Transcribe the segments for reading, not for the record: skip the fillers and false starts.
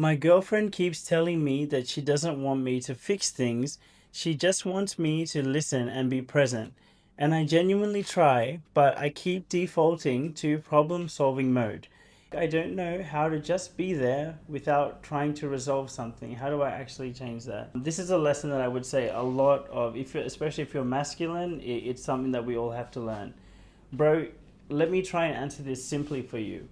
My girlfriend keeps telling me that she doesn't want me to fix things. She just wants me to listen and be present. And I genuinely try, but I keep defaulting to problem solving mode. I don't know how to just be there without trying to resolve something. How do I actually change that? This is a lesson that I would say a lot of, if you're, especially if you're masculine, it's something that we all have to learn. Bro, let me try and answer this simply for you.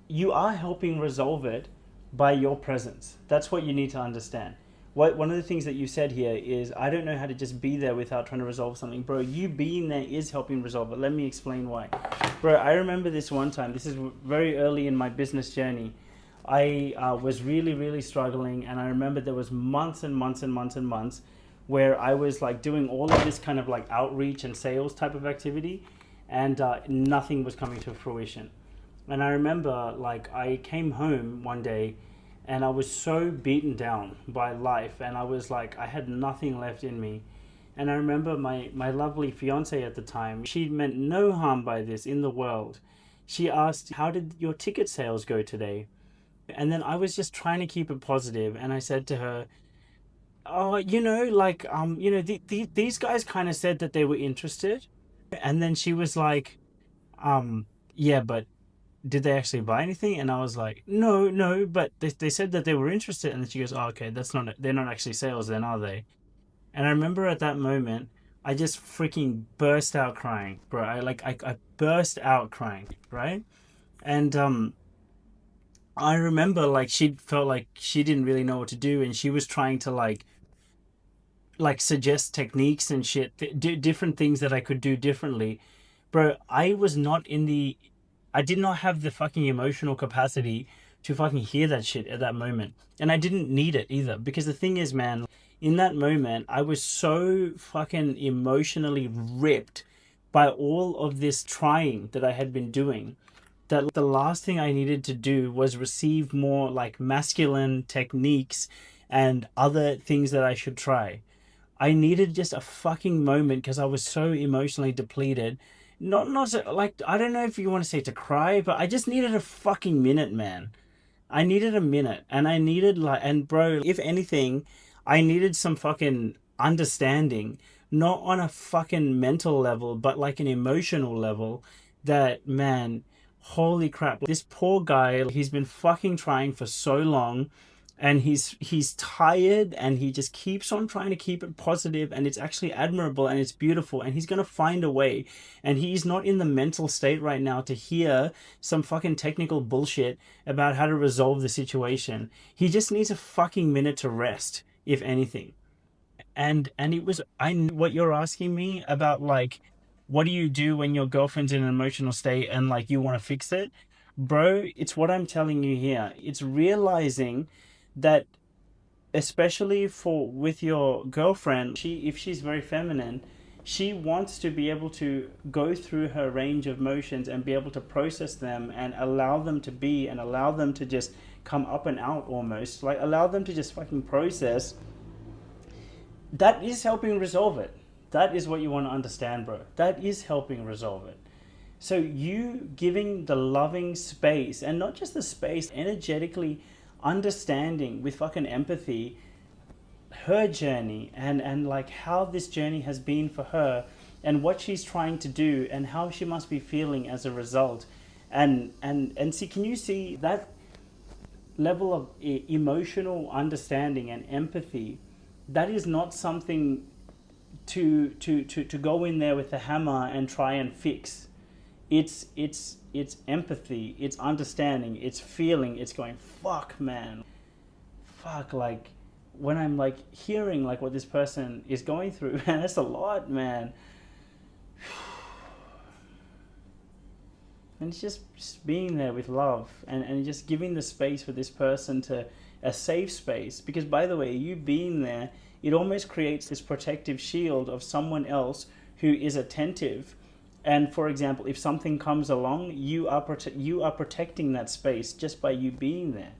You are helping resolve it by your presence. That's what you need to understand. One of the things that you said here is, I don't know how to just be there without trying to resolve something. Bro, you being there is helping resolve it. Let me explain why. Bro, I remember this one time. This is very early in my business journey. I was really, really struggling, and I remember there was months and months and months and months where I was like doing all of this kind of like outreach and sales type of activity, and nothing was coming to fruition. And I remember like I came home one day and I was so beaten down by life, and I was like, I had nothing left in me. And I remember my lovely fiancée at the time, she meant no harm by this in the world. She asked, how did your ticket sales go today? And then I was just trying to keep it positive, and I said to her, oh, these guys kind of said that they were interested. And then she was like, yeah, but did they actually buy anything? And I was like, no, no, but they said that they were interested. And then she goes, oh, okay, they're not actually sales then, are they? And I remember at that moment, I just freaking burst out crying, bro. I burst out crying, right? And I remember like she felt like she didn't really know what to do, and she was trying to like suggest techniques and shit, different things that I could do differently. Bro, I did not have the fucking emotional capacity to fucking hear that shit at that moment. And I didn't need it either. Because the thing is, man, in that moment, I was so fucking emotionally ripped by all of this trying that I had been doing, that the last thing I needed to do was receive more like masculine techniques and other things that I should try. I needed just a fucking moment because I was so emotionally depleted. Not like, I don't know if you want to say to cry, but I just needed a fucking minute, man. I needed a minute, and I needed like, and bro, if anything, I needed some fucking understanding, not on a fucking mental level, but like an emotional level. That man, holy crap, this poor guy, he's been fucking trying for so long, and he's tired, and he just keeps on trying to keep it positive, and it's actually admirable and it's beautiful, and he's gonna find a way. And he's not in the mental state right now to hear some fucking technical bullshit about how to resolve the situation. He just needs a fucking minute to rest, if anything. And it was, I what you're asking me about, like, what do you do when your girlfriend's in an emotional state and like you want to fix it? Bro, it's what I'm telling you here. It's realizing that, especially for with your girlfriend, she, if she's very feminine, she wants to be able to go through her range of motions and be able to process them and allow them to be, and allow them to just come up and out, almost like allow them to just fucking process. That is helping resolve it. That is what you want to understand, bro. That is helping resolve it. So you giving the loving space, and not just the space, energetically understanding with fucking empathy her journey, and like how this journey has been for her, and what she's trying to do, and how she must be feeling as a result. And see, can you see that level of emotional understanding and empathy? That is not something to go in there with a hammer and try and fix. It's empathy, it's understanding, it's feeling, it's going, fuck, man, fuck, like when I'm like hearing like what this person is going through, man, that's a lot, man. And it's just being there with love, and just giving the space for this person to, a safe space. Because by the way, you being there, it almost creates this protective shield of someone else who is attentive. And for example, if something comes along, you are protecting that space just by you being there,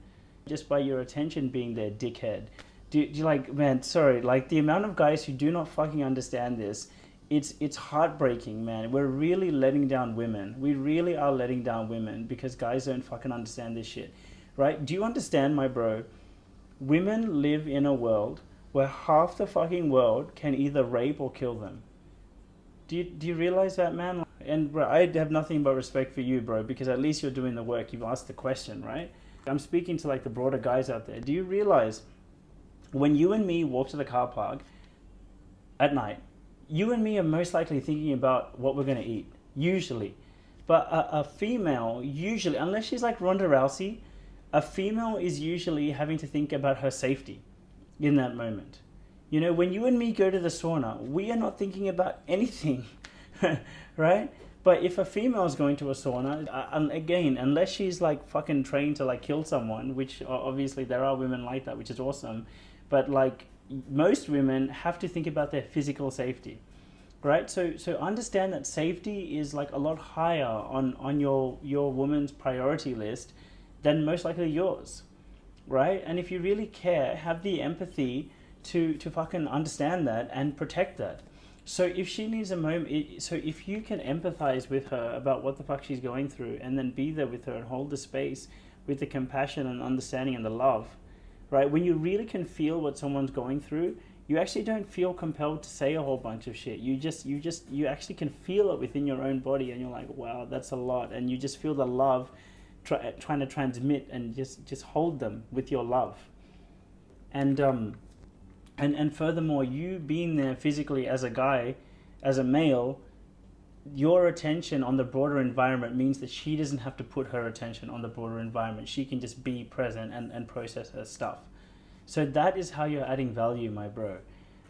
just by your attention being there, dickhead. Do you like, man, sorry, like the amount of guys who do not fucking understand this, it's heartbreaking, man. We're really letting down women. We really are letting down women because guys don't fucking understand this shit. right? Do you understand, my bro? Women live in a world where half the fucking world can either rape or kill them. Do you realize that, man? And bro, I have nothing but respect for you, bro, because at least you're doing the work. You've asked the question, right? I'm speaking to like the broader guys out there. Do you realize when you and me walk to the car park at night, you and me are most likely thinking about what we're going to eat, usually. But a female, usually, unless she's like Ronda Rousey, a female is usually having to think about her safety in that moment. You know, when you and me go to the sauna, we are not thinking about anything, right? But if a female is going to a sauna, again, unless she's like fucking trained to like kill someone, which obviously there are women like that, which is awesome. But like most women have to think about their physical safety, right? So understand that safety is like a lot higher on your woman's priority list than most likely yours, right? And if you really care, have the empathy to fucking understand that and protect that. So if she needs a moment, so if you can empathize with her about what the fuck she's going through and then be there with her and hold the space with the compassion and understanding and the love, right? When you really can feel what someone's going through, you actually don't feel compelled to say a whole bunch of shit. You actually can feel it within your own body and you're like, wow, that's a lot. And you just feel the love trying to transmit and just hold them with your love. And furthermore, you being there physically as a guy, as a male, your attention on the broader environment means that she doesn't have to put her attention on the broader environment. She can just be present and process her stuff. So that is how you're adding value, my bro.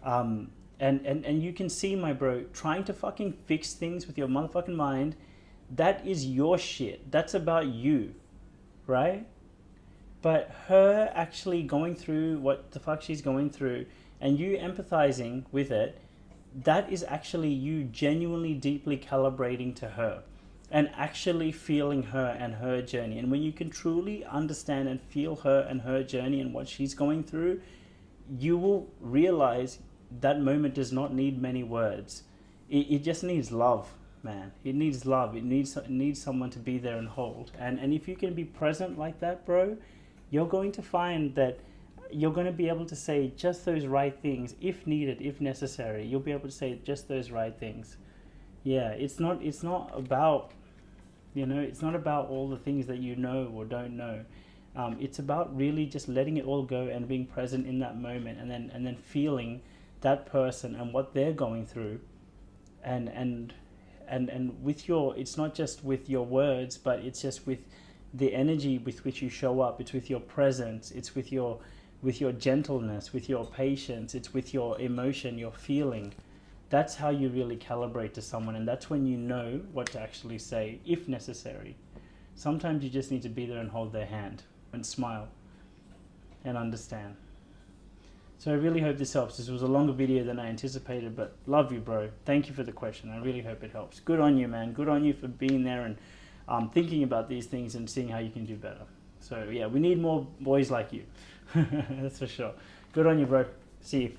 And you can see, my bro, trying to fucking fix things with your motherfucking mind, that is your shit. That's about you, right? But her actually going through what the fuck she's going through and you empathizing with it, that is actually you genuinely deeply calibrating to her and actually feeling her and her journey. And when you can truly understand and feel her and her journey and what she's going through, you will realize that moment does not need many words. It just needs love, man. It needs love. It needs someone to be there and hold. And if you can be present like that, bro, you're going to find that you're going to be able to say just those right things if needed, if necessary. You'll be able to say just those right things. Yeah, it's not about, it's not about all the things that you know or don't know. It's about really just letting it all go and being present in that moment and then feeling that person and what they're going through. And with it's not just with your words, but it's just with the energy with which you show up. It's with your presence. It's with your gentleness, with your patience. It's with your emotion, your feeling. That's how you really calibrate to someone, and that's when you know what to actually say, if necessary. Sometimes you just need to be there and hold their hand and smile and understand. So I really hope this helps. This was a longer video than I anticipated, but love you, bro. Thank you for the question. I really hope it helps. Good on you, man. Good on you for being there and thinking about these things and seeing how you can do better. So yeah, we need more boys like you. That's for sure. Good on you, bro. See you.